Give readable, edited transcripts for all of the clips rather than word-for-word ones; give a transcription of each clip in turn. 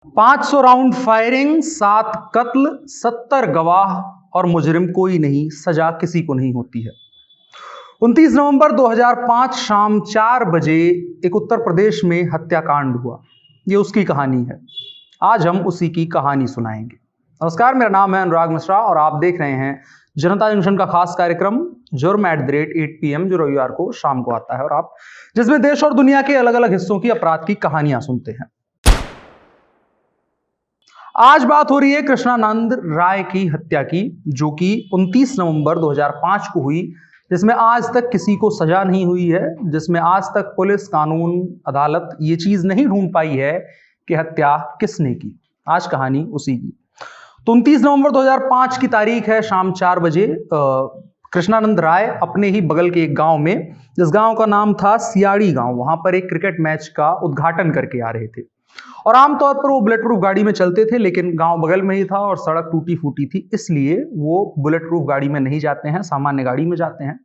500 round firing, 7 कत्ल, 70 गवाह और मुजरिम कोई नहीं, सजा किसी को नहीं होती है। 29 नवंबर 2005 शाम 4 बजे एक उत्तर प्रदेश में हत्याकांड हुआ। ये उसकी कहानी है। आज हम उसी की कहानी सुनाएंगे। नमस्कार, मेरा नाम है अनुराग मिश्रा और आप देख रहे हैं जनता जंक्शन का खास कार्यक्रम जुर्म @8 PM, जो रविवार को शाम को आता है और आप जिसमें देश और दुनिया के अलग अलग हिस्सों की अपराध की कहानियां सुनते हैं। आज बात हो रही है कृष्णानंद राय की हत्या की, जो कि 29 नवंबर 2005 को हुई, जिसमें आज तक किसी को सजा नहीं हुई है, जिसमें आज तक पुलिस, कानून, अदालत ये चीज नहीं ढूंढ पाई है कि हत्या किसने की। आज कहानी उसी की। 29 नवंबर 2005 की तारीख है, शाम 4 बजे कृष्णानंद राय अपने ही बगल के एक गांव में, जिस गांव का नाम था सियाड़ी गांव, वहां पर एक क्रिकेट मैच का उद्घाटन करके आ रहे थे। और आमतौर पर वो बुलेट प्रूफ गाड़ी में चलते थे, लेकिन गांव बगल में ही था और सड़क टूटी फूटी थी, इसलिए वो बुलेट प्रूफ गाड़ी में नहीं जाते हैं, सामान्य गाड़ी में जाते हैं।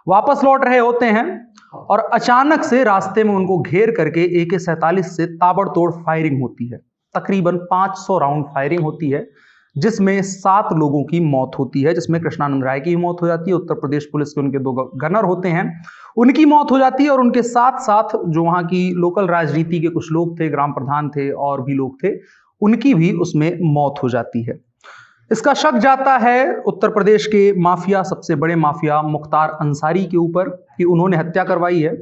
वापस लौट रहे होते हैं और अचानक से रास्ते में उनको घेर करके AK-47 से ताबड़तोड़ फायरिंग होती है। तकरीबन 500 राउंड फायरिंग होती है, जिसमें 7 लोगों की मौत होती है, जिसमें कृष्णानंद राय की मौत हो जाती है। उत्तर प्रदेश पुलिस के उनके 2 गनर होते हैं, उनकी मौत हो जाती है और उनके साथ साथ जो वहां की लोकल राजनीति के कुछ लोग थे, ग्राम प्रधान थे और भी लोग थे, उनकी भी उसमें मौत हो जाती है। इसका शक जाता है उत्तर प्रदेश के माफिया, सबसे बड़े माफिया मुख्तार अंसारी के ऊपर कि उन्होंने हत्या करवाई है।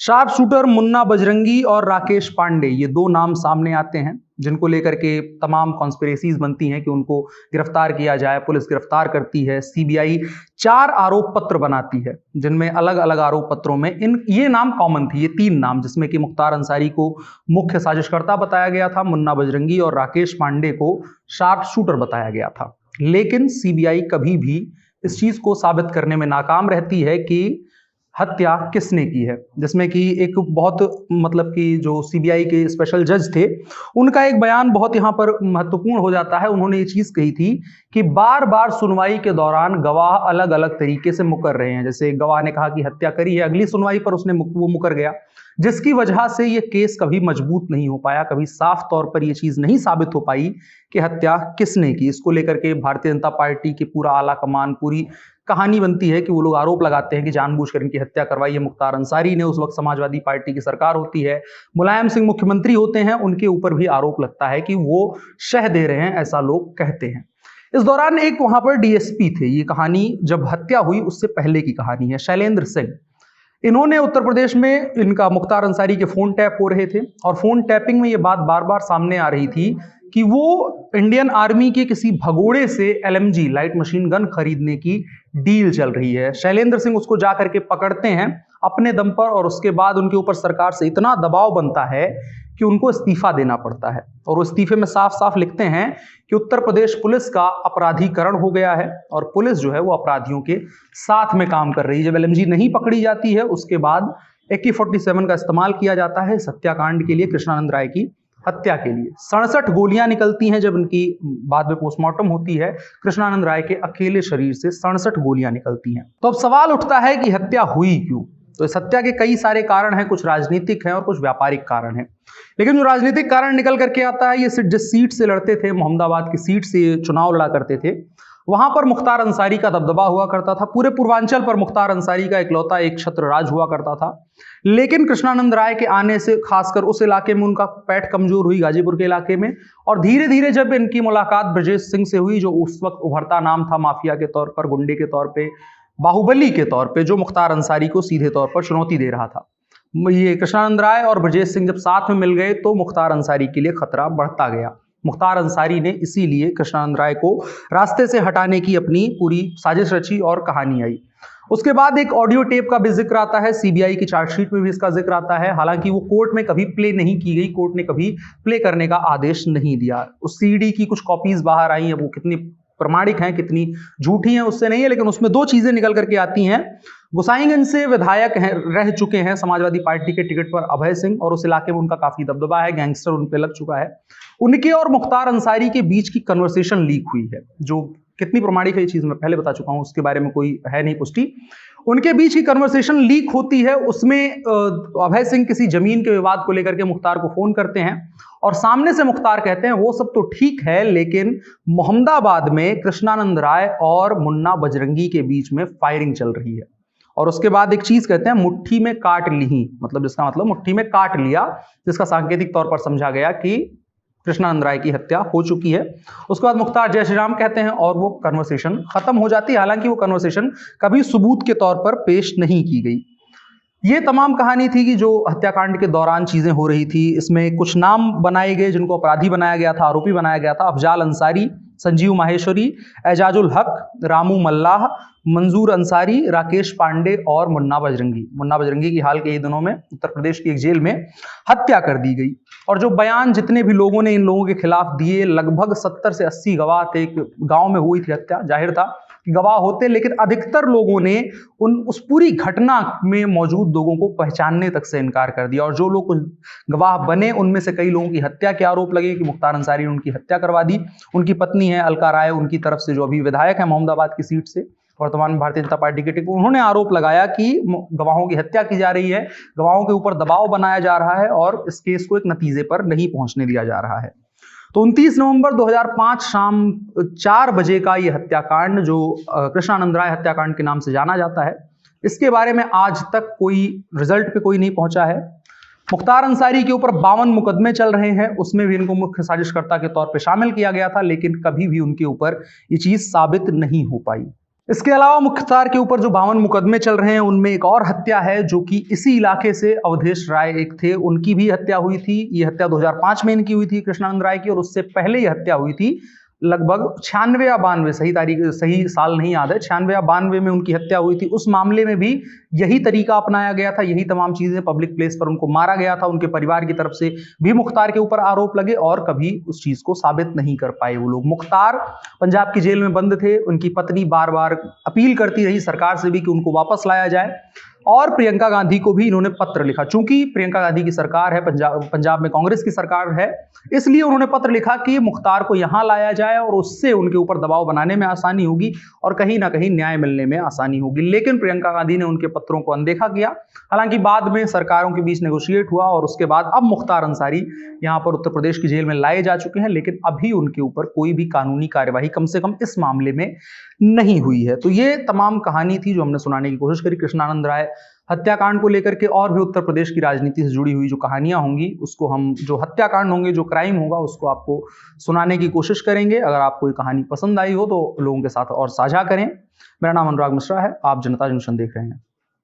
शार्प शूटर मुन्ना बजरंगी और राकेश पांडे, ये 2 नाम सामने आते हैं, जिनको लेकर के तमाम कॉन्स्पिरेसीज बनती हैं कि उनको गिरफ्तार किया जाए। पुलिस गिरफ्तार करती है, CBI 4 आरोप पत्र बनाती है, जिनमें अलग अलग आरोप पत्रों में ये नाम कॉमन थी, ये 3 नाम, जिसमें कि मुख्तार अंसारी को मुख्य साजिशकर्ता बताया गया था, मुन्ना बजरंगी और राकेश पांडे को शार्प शूटर बताया गया था। लेकिन CBI कभी भी इस चीज को साबित करने में नाकाम रहती है कि हत्या किसने की है। जिसमें कि एक बहुत कि जो CBI के स्पेशल जज थे, उनका एक बयान बहुत यहाँ पर महत्वपूर्ण हो जाता है। उन्होंने ये चीज कही थी कि बार बार सुनवाई के दौरान गवाह अलग अलग तरीके से मुकर रहे हैं। जैसे गवाह ने कहा कि हत्या करी है, अगली सुनवाई पर वो मुकर गया, जिसकी वजह से ये केस कभी मजबूत नहीं हो पाया, कभी साफ तौर पर ये चीज नहीं साबित हो पाई कि हत्या किसने की। इसको लेकर के भारतीय जनता पार्टी की पूरा आला कमान, पूरी कहानी बनती है कि वो लोग आरोप लगाते हैं कि जानबूझकर इनकी हत्या करवाई है मुख्तार अंसारी ने। उस वक्त समाजवादी पार्टी की सरकार होती है, मुलायम सिंह मुख्यमंत्री होते हैं, उनके ऊपर भी आरोप लगता है कि वो शह दे रहे हैं, ऐसा लोग कहते हैं। इस दौरान एक वहां पर DSP थे। ये कहानी जब हत्या हुई उससे पहले की कहानी है, शैलेंद्र सिंह। इन्होंने उत्तर प्रदेश में, इनका मुख्तार अंसारी के फोन टैप हो रहे थे और फोन टैपिंग में ये बात बार बार सामने आ रही थी कि वो इंडियन आर्मी के किसी भगोड़े से LMG लाइट मशीन गन खरीदने की डील चल रही है। शैलेंद्र सिंह उसको जा करके पकड़ते हैं अपने दम पर और उसके बाद उनके ऊपर सरकार से इतना दबाव बनता है कि उनको इस्तीफा देना पड़ता है। और वो इस्तीफे में साफ साफ लिखते हैं कि उत्तर प्रदेश पुलिस का अपराधीकरण हो गया है और पुलिस जो है वो अपराधियों के साथ में काम कर रही है। जब LMG नहीं पकड़ी जाती है, उसके बाद AK-47 का इस्तेमाल किया जाता है इस हत्याकांड के लिए, कृष्णानंद राय की हत्या के लिए। 67 गोलियां निकलती हैं जब इनकी बाद में पोस्टमार्टम होती है। कृष्णानंद राय के अकेले शरीर से 67 गोलियां निकलती हैं। तो अब सवाल उठता है कि हत्या हुई क्यों। तो इस हत्या के कई सारे कारण हैं, कुछ राजनीतिक हैं और कुछ व्यापारिक कारण हैं। लेकिन जो राजनीतिक कारण निकल करके आता है, ये जिस सीट से लड़ते थे, मोहम्मदाबाद की सीट से चुनाव लड़ा करते थे, वहां पर मुख्तार अंसारी का दबदबा हुआ करता था। पूरे पूर्वांचल पर मुख्तार अंसारी का इकलौता एक छत्र राज हुआ करता था। लेकिन कृष्णानंद राय के आने से खासकर उस इलाके में उनका पैठ कमजोर हुई, गाजीपुर के इलाके में। और धीरे धीरे जब इनकी मुलाकात ब्रजेश सिंह से हुई, जो उस वक्त उभरता नाम था माफिया के तौर पर, गुंडे के तौर पे, बाहुबली के तौर पे, जो मुख्तार अंसारी को सीधे तौर पर चुनौती दे रहा था, ये कृष्णानंद राय और ब्रजेश सिंह जब साथ में मिल गए तो मुख्तार अंसारी के लिए खतरा बढ़ता गया। मुख्तार अंसारी ने इसीलिए कृष्णानंद राय को रास्ते से हटाने की अपनी पूरी साजिश रची और कहानी आई। उसके बाद एक ऑडियो टेप का भी जिक्र आता है, CBI की चार्जशीट में भी इसका जिक्र आता है। हालांकि वो कोर्ट में कभी प्ले नहीं की गई, कोर्ट ने कभी प्ले करने का आदेश नहीं दिया। उस CD की कुछ कॉपीज बाहर आई हैं, वो कितनी प्रमाणिक हैं कितनी झूठी हैं उससे नहीं है, लेकिन उसमें 2 चीजें निकल करके आती हैं। गोसाईगंज से विधायक रह चुके हैं समाजवादी पार्टी के टिकट पर अभय सिंह, और उस इलाके में उनका काफी दबदबा है, गैंगस्टर उन पे लग चुका है। उनके और मुख्तार अंसारी के बीच की कन्वर्सेशन लीक हुई है, जो कितनी प्रमाणिक है ये चीज मैं पहले बता चुका हूं, उसके बारे में कोई है नहीं पुष्टि। उनके बीच की कन्वर्सेशन लीक होती है। उसमें अभय सिंह किसी जमीन के विवाद को लेकर के मुख्तार को फोन करते हैं और सामने से मुख्तार कहते हैं वो सब तो ठीक है, लेकिन मोहम्मदाबाद में कृष्णानंद राय और मुन्ना बजरंगी के बीच में फायरिंग चल रही है। और उसके बाद एक चीज कहते हैं, मुट्ठी में काट ली, मतलब जिसका मतलब मुट्ठी में काट लिया, जिसका सांकेतिक तौर पर समझा गया कि कृष्णानंद राय की हत्या हो चुकी है। उसके बाद मुख्तार जय श्री राम कहते हैं और वो कन्वर्सेशन खत्म हो जाती है। हालांकि वो कन्वर्सेशन कभी सबूत के तौर पर पेश नहीं की गई। ये तमाम कहानी थी कि जो हत्याकांड के दौरान चीजें हो रही थी। इसमें कुछ नाम बनाए गए जिनको अपराधी बनाया गया था, आरोपी बनाया गया था। अफजाल अंसारी, संजीव माहेश्वरी, एजाजुल हक, रामू मल्लाह, मंजूर अंसारी, राकेश पांडे और मुन्ना बजरंगी। मुन्ना बजरंगी की हाल के ही दिनों में उत्तर प्रदेश की एक जेल में हत्या कर दी गई। और जो बयान जितने भी लोगों ने इन लोगों के खिलाफ दिए, लगभग 70 से 80 गवाह थे। एक गांव में हुई थी हत्या, जाहिर था कि गवाह होते, लेकिन अधिकतर लोगों ने उस पूरी घटना में मौजूद लोगों को पहचानने तक से इनकार कर दिया। और जो लोग गवाह बने उनमें से कई लोगों की हत्या के आरोप लगे कि मुख्तार अंसारी ने उनकी हत्या करवा दी। उनकी पत्नी है अलका राय, उनकी तरफ से जो अभी विधायक है मोहम्मदाबाद की सीट से, वर्तमान में भारतीय जनता पार्टी के टिकट, उन्होंने आरोप लगाया कि गवाहों की हत्या की जा रही है, गवाहों के ऊपर दबाव बनाया जा रहा है और इस केस को एक नतीजे पर नहीं पहुंचने दिया जा रहा है। तो 29 नवंबर 2005 शाम 4 बजे का ये हत्याकांड, जो कृष्णानंद राय हत्याकांड के नाम से जाना जाता है, इसके बारे में आज तक कोई रिजल्ट पे कोई नहीं पहुंचा है। मुख्तार अंसारी के ऊपर 52 मुकदमे चल रहे हैं, उसमें भी इनको मुख्य साजिशकर्ता के तौर पे शामिल किया गया था, लेकिन कभी भी उनके ऊपर ये चीज साबित नहीं हो पाई। इसके अलावा मुख्तार के ऊपर जो 52 मुकदमे चल रहे हैं उनमें एक और हत्या है, जो कि इसी इलाके से अवधेश राय एक थे, उनकी भी हत्या हुई थी। ये हत्या 2005 में इनकी हुई थी कृष्णानंद राय की, और उससे पहले ये हत्या हुई थी लगभग 96 या 92, सही तारीख सही साल नहीं याद है, 96 या 92 में उनकी हत्या हुई थी। उस मामले में भी यही तरीका अपनाया गया था, यही तमाम चीजें, पब्लिक प्लेस पर उनको मारा गया था। उनके परिवार की तरफ से भी मुख्तार के ऊपर आरोप लगे और कभी उस चीज को साबित नहीं कर पाए वो लोग। मुख्तार पंजाब की जेल में बंद थे, उनकी पत्नी बार बार अपील करती रही सरकार से भी कि उनको वापस लाया जाए, और प्रियंका गांधी को भी इन्होंने पत्र लिखा। चूंकि प्रियंका गांधी की सरकार है, पंजाब में कांग्रेस की सरकार है, इसलिए उन्होंने पत्र लिखा कि मुख्तार को यहां लाया जाए और उससे उनके ऊपर दबाव बनाने में आसानी होगी और कहीं ना कहीं न्याय मिलने में आसानी होगी। लेकिन प्रियंका गांधी ने उनके पत्रों को अनदेखा किया। हालांकि बाद में सरकारों के बीच नेगोशिएट हुआ और उसके बाद अब मुख्तार अंसारी यहां पर उत्तर प्रदेश की जेल में लाए जा चुके हैं, लेकिन अभी उनके ऊपर कोई भी कानूनी कार्यवाही कम से कम इस मामले में नहीं हुई है। तो ये तमाम कहानी थी जो हमने सुनाने की कोशिश करी कृष्णानंद राय हत्याकांड को लेकर के। और भी उत्तर प्रदेश की राजनीति से जुड़ी हुई जो कहानियां होंगी उसको हम, जो हत्याकांड होंगे, जो क्राइम होगा, उसको आपको सुनाने की कोशिश करेंगे। अगर आपको ये कहानी पसंद आई हो तो लोगों के साथ और साझा करें। मेरा नाम अनुराग मिश्रा है, आप जनता जंक्शन देख रहे हैं।